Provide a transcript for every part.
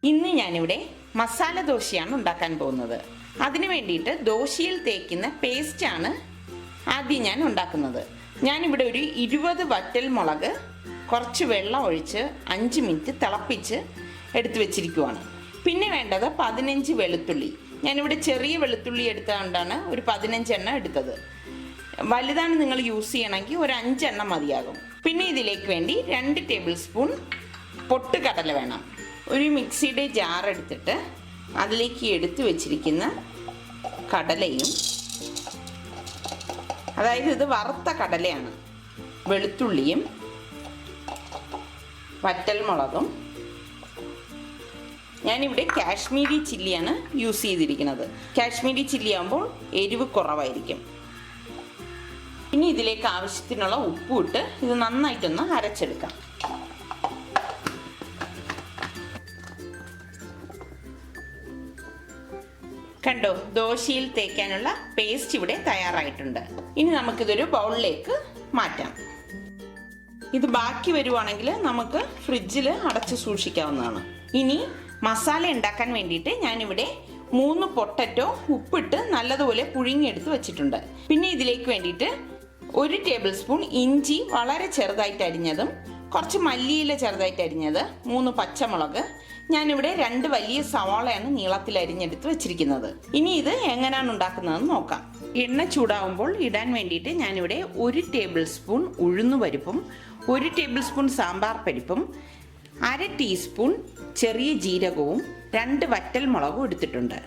ഇന്ന് ഞാനിവിടെ മസാല ദോശയാണ് ഉണ്ടാക്കാൻ പോകുന്നത്. അതിനു വേണ്ടിയിട്ട് ദോശയിൽ തേക്കുന്ന പേസ്റ്റാണ് ആദ്യം ഞാൻ ഉണ്ടാക്കുന്നത്. ഞാനിവിടെ ഒരു 20 വറ്റൽ മുളക് കുറച്ച് വെള്ളം ഒഴിച്ച് 5 മിനിറ്റ് തിളപ്പിച്ച് എടുത്തു വെച്ചിരിക്കുവാണ്. പിന്നെ വേണ്ടത് 15 വെളുത്തുള്ളി. ഞാനിവിടെ ചെറിയ വെളുത്തുള്ളി എടുത്തുകൊണ്ടാണ് ഒരു 15 എണ്ണം എടുത്തത്. വലുതാണ് നിങ്ങൾ യൂസ് ചെയ്യണമെങ്കിൽ ഒരു 5 എണ്ണം മതിയാകും. പിന്നെ ഇതിലേക്ക് വേണ്ടി 2 ടേബിൾ സ്പൂൺ പൊട്ടുകടല വേണം. ഒരു മിക്സിയുടെ ജാർ എടുത്തിട്ട് അതിലേക്ക് എടുത്തു വെച്ചിരിക്കുന്ന കടലയും, അതായത് ഇത് വറുത്ത കടലയാണ്, വെളുത്തുള്ളിയും വറ്റൽമുളകും, ഞാനിവിടെ കാശ്മീരി ചില്ലിയാണ് യൂസ് ചെയ്തിരിക്കുന്നത്. കാശ്മീരി ചില്ലി ആകുമ്പോൾ എരിവ് കുറവായിരിക്കും. ഇനി ഇതിലേക്ക് ആവശ്യത്തിനുള്ള ഉപ്പും ഇട്ട് ഇത് നന്നായിട്ടൊന്ന് അരച്ചെടുക്കാം. കണ്ടോ, ദോശയിൽ തേക്കാനുള്ള പേസ്റ്റ് ഇവിടെ തയ്യാറായിട്ടുണ്ട്. ഇനി നമുക്കിതൊരു ബൗളിലേക്ക് മാറ്റാം. ഇത് ബാക്കി വരുവാണെങ്കിൽ നമുക്ക് ഫ്രിഡ്ജിൽ അടച്ച് സൂക്ഷിക്കാവുന്നതാണ്. ഇനി മസാല ഉണ്ടാക്കാൻ വേണ്ടിയിട്ട് ഞാനിവിടെ 3 പൊട്ടറ്റോ ഉപ്പിട്ട് നല്ലതുപോലെ പുഴുങ്ങിയെടുത്ത് വെച്ചിട്ടുണ്ട്. പിന്നെ ഇതിലേക്ക് വേണ്ടിയിട്ട് 1 ടേബിൾ സ്പൂൺ ഇഞ്ചി വളരെ ചെറുതായിട്ട് അരിഞ്ഞതും, കുറച്ച് മല്ലിയില ചെറുതായിട്ട് അരിഞ്ഞത്, 3 പച്ചമുളക്, ഞാനിവിടെ 2 വലിയ സവാളയാണ് നീളത്തിൽ അരിഞ്ഞെടുത്ത് വെച്ചിരിക്കുന്നത്. ഇനി ഇത് എങ്ങനെയാണ് ഉണ്ടാക്കുന്നതെന്ന് നോക്കാം. എണ്ണ ചൂടാവുമ്പോൾ ഇടാൻ വേണ്ടിയിട്ട് ഞാനിവിടെ 1 ടേബിൾ സ്പൂൺ ഉഴുന്നുപരിപ്പും 1 ടേബിൾ സ്പൂൺ സാമ്പാർ പരിപ്പും 1/2 ടീസ്പൂൺ ചെറിയ ജീരകവും 2 വറ്റൽ മുളകും എടുത്തിട്ടുണ്ട്.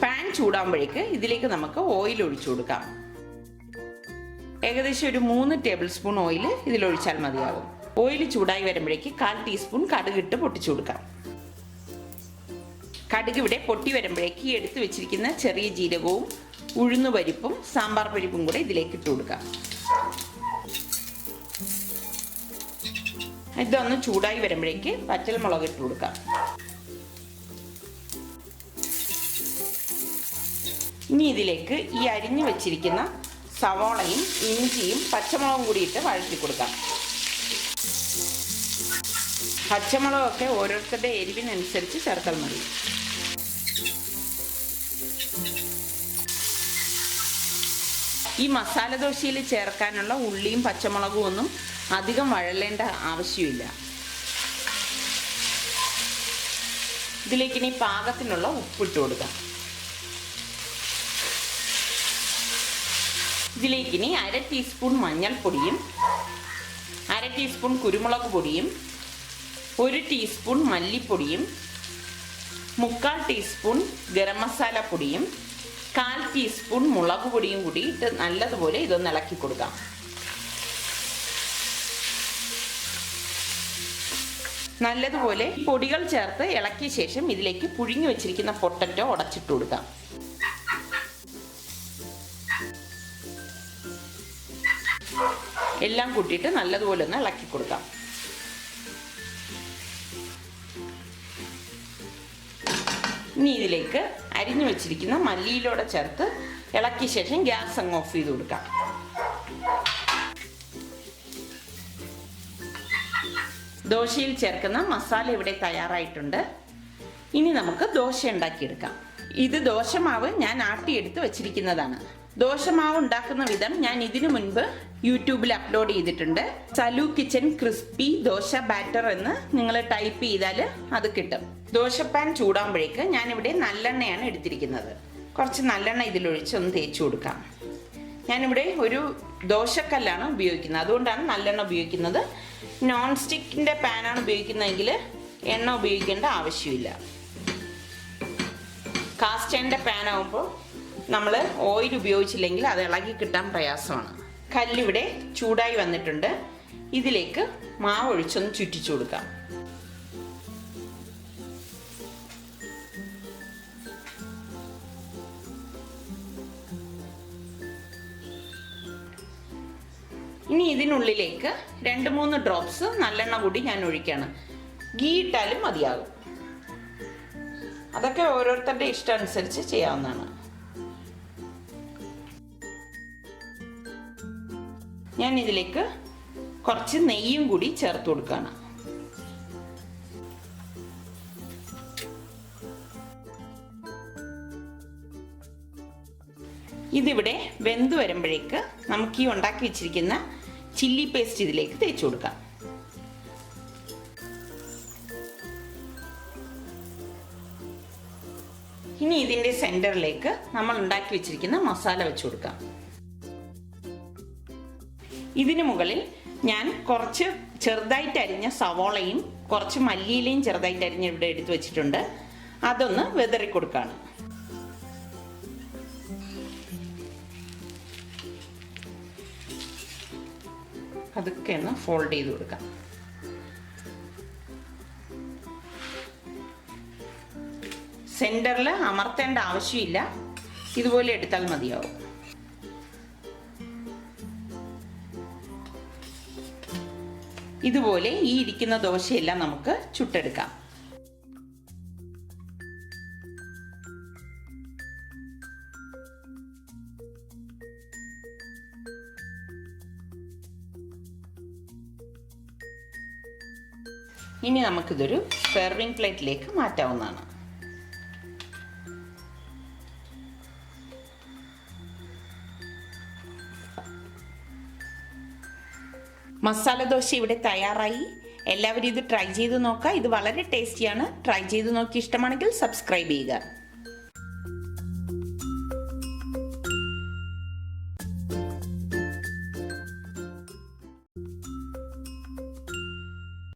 പാൻ ചൂടാകുമ്പോഴേക്ക് ഇതിലേക്ക് നമുക്ക് ഓയിൽ ഒഴിച്ചു കൊടുക്കാം. ഏകദേശം ഒരു 3 ടേബിൾ സ്പൂൺ ഓയിൽ ഇതിലൊഴിച്ചാൽ മതിയാകും. ഓയിൽ ചൂടായി വരുമ്പോഴേക്ക് 1/4 ടീസ്പൂൺ കടുകിട്ട് പൊട്ടിച്ചു കൊടുക്കാം. കടുക് ഇവിടെ പൊട്ടി വരുമ്പോഴേക്ക് എടുത്തു വെച്ചിരിക്കുന്ന ചെറിയ ജീരകവും ഉഴുന്നുപരിപ്പും സാമ്പാർ പരിപ്പും കൂടെ ഇതിലേക്ക് ഇട്ട് കൊടുക്കാം. ഇതൊന്ന് ചൂടായി വരുമ്പോഴേക്ക് പച്ചമുളക് ഇട്ട് കൊടുക്കാം. ഇനി ഇതിലേക്ക് ഈ അരിഞ്ഞു വെച്ചിരിക്കുന്ന സവാളയും ഇഞ്ചിയും പച്ചമുളകും കൂടി ഇട്ട് വഴറ്റി കൊടുക്കാം. പച്ചമുളകൊക്കെ ഓരോരുത്തരുടെ എരിവിനനുസരിച്ച് ചേർത്താൽ മതി. ഈ മസാല ദോശയിൽ ചേർക്കാനുള്ള ഉള്ളിയും പച്ചമുളകും ഒന്നും അധികം വഴലേണ്ട ആവശ്യമില്ല. ഇതിലേക്ക് ഇനി പാകത്തിനുള്ള ഉപ്പിട്ട് കൊടുക്കാം. ഇതിലേക്ക് ഇനി 1/2 ടീസ്പൂൺ മഞ്ഞൾപ്പൊടിയും 1/2 ടീസ്പൂൺ കുരുമുളക് പൊടിയും 1 ടീസ്പൂൺ മല്ലിപ്പൊടിയും 3/4 ടീസ്പൂൺ ഗരം മസാല പൊടിയും 1/4 ടീസ്പൂൺ മുളക് പൊടിയും കൂടി ഇട്ട് നല്ലതുപോലെ ഇതൊന്ന് ഇളക്കി കൊടുക്കാം. നല്ലതുപോലെ പൊടികൾ ചേർത്ത് ഇളക്കിയ ശേഷം ഇതിലേക്ക് പുഴുങ്ങി വെച്ചിരിക്കുന്ന പൊട്ടറ്റോ ഉടച്ചിട്ട് കൊടുക്കാം. എല്ലാം കൂട്ടിയിട്ട് നല്ലതുപോലെ ഒന്ന് ഇളക്കി കൊടുക്കാം. ഇനി ഇതിലേക്ക് അരിഞ്ഞു വെച്ചിരിക്കുന്ന മല്ലിയിലൂടെ ചേർത്ത് ഇളക്കിയ ശേഷം ഗ്യാസ് അങ്ങ് ഓഫ് ചെയ്ത് കൊടുക്കാം. ദോശയിൽ ചേർക്കുന്ന മസാല ഇവിടെ തയ്യാറായിട്ടുണ്ട്. ഇനി നമുക്ക് ദോശ ഉണ്ടാക്കിയെടുക്കാം. ഇത് ദോശമാവ് ഞാൻ ആട്ടിയെടുത്ത് വെച്ചിരിക്കുന്നതാണ്. ദോശമാവ് ഉണ്ടാക്കുന്ന വിധം ഞാൻ ഇതിനു മുൻപ് യൂട്യൂബിൽ അപ്ലോഡ് ചെയ്തിട്ടുണ്ട്. സലു കിച്ചൻ ക്രിസ്പി ദോശ ബാറ്റർ എന്ന് നിങ്ങൾ ടൈപ്പ് ചെയ്താൽ അത് കിട്ടും. ദോശപ്പാൻ ചൂടാകുമ്പോഴേക്ക് ഞാനിവിടെ നല്ലെണ്ണയാണ് എടുത്തിരിക്കുന്നത്. കുറച്ച് നല്ലെണ്ണ ഇതിലൊഴിച്ച് ഒന്ന് തേച്ച് കൊടുക്കാം. ഞാനിവിടെ ഒരു ദോശക്കല്ലാണ് ഉപയോഗിക്കുന്നത്, അതുകൊണ്ടാണ് നല്ലെണ്ണ ഉപയോഗിക്കുന്നത്. നോൺ സ്റ്റിക്കിൻ്റെ പാനാണ് ഉപയോഗിക്കുന്നതെങ്കിൽ എണ്ണ ഉപയോഗിക്കേണ്ട ആവശ്യമില്ല. കാസ്റ്റ് അയണിൻ്റെ പാനാകുമ്പോൾ നമ്മൾ ഓയിൽ ഉപയോഗിച്ചില്ലെങ്കിൽ അത് ഇളകി കിട്ടാൻ പ്രയാസമാണ്. കല്ലിവിടെ ചൂടായി വന്നിട്ടുണ്ട്. ഇതിലേക്ക് മാവ് ഒഴിച്ചൊന്ന് ചുറ്റിച്ചു കൊടുക്കാം. ഇനി ഇതിനുള്ളിലേക്ക് 2-3 ഡ്രോപ്സ് നല്ലെണ്ണ കൂടി ഞാൻ ഒഴിക്കുകയാണ്. ഗീ ഇട്ടാലും മതിയാകും. അതൊക്കെ ഓരോരുത്തരുടെ ഇഷ്ടം അനുസരിച്ച് ചെയ്യാവുന്നതാണ്. ഞാൻ ഇതിലേക്ക് കുറച്ച് നെയ്യും കൂടി ചേർത്ത് കൊടുക്കുകയാണ്. ഇതിവിടെ വെന്ത് വരുമ്പോഴേക്ക് നമുക്ക് ഈ ഉണ്ടാക്കി വെച്ചിരിക്കുന്ന ചില്ലി പേസ്റ്റ് ഇതിലേക്ക് തേച്ച് കൊടുക്കാം. ഇനി ഇതിൻ്റെ സെൻറ്ററിലേക്ക് നമ്മൾ ഉണ്ടാക്കി വെച്ചിരിക്കുന്ന മസാല വെച്ച് കൊടുക്കാം. ഇതിന് മുകളിൽ ഞാൻ കുറച്ച് ചെറുതായിട്ട് അരിഞ്ഞ സവോളയും കുറച്ച് മല്ലിയിലയും ചെറുതായിട്ട് അരിഞ്ഞ് ഇവിടെ എടുത്തു വെച്ചിട്ടുണ്ട്. അതൊന്ന് വിതറി കൊടുക്കുകയാണ്. അതൊക്കെ ഒന്ന് ഫോൾഡ് ചെയ്ത് കൊടുക്കാം. സെന്ററിൽ അമർത്തേണ്ട ആവശ്യമില്ല, ഇതുപോലെ എടുത്താൽ മതിയാവും. ഇതുപോലെ ഈ ഇരിക്കുന്ന ദോശയെല്ലാം നമുക്ക് ചുട്ടെടുക്കാം. ഇനി നമുക്കിതൊരു സെർവിങ് പ്ലേറ്റിലേക്ക് മാറ്റാവുന്നതാണ്. മസാല ദോശ ഇവിടെ തയ്യാറായി. എല്ലാവരും ഇത് ട്രൈ ചെയ്ത് നോക്കുക. ഇത് വളരെ ടേസ്റ്റിയാണ്. ട്രൈ ചെയ്ത് നോക്കി ഇഷ്ടമാണെങ്കിൽ സബ്സ്ക്രൈബ് ചെയ്യുക.